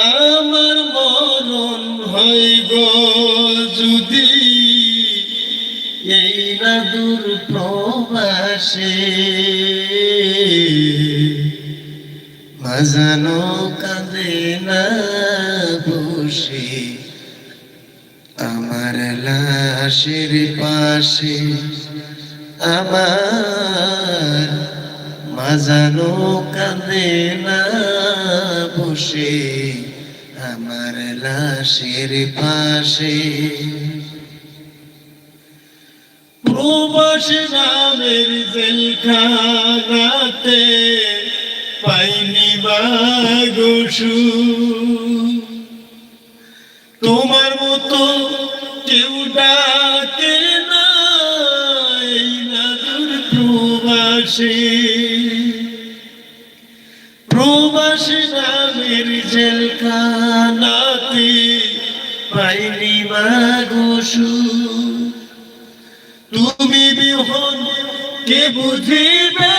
আমার মরণ হয় গো যদি এই না দূর প্রবাসে, মাজানো কাঁদে না বসে আমার লাশের পাশে, আমার মাজানো কাঁদে না বসে আমার লাশের পাশে। প্রবাস নামের জেলখানাতে পাইনি বাগসু, তোমার মতো কেউ ডাকে না এই নাদুর প্রবাসে। প্রবাস নামের জেলখানাতে পাইনি বাগসু, তুমি বিহন কে বুঝিবে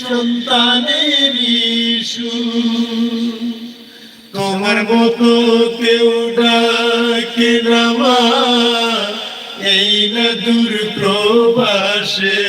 সন্তানের ইস্যু, তোমার মতো কেউ ডাকে না এই না দূর প্রবাসে।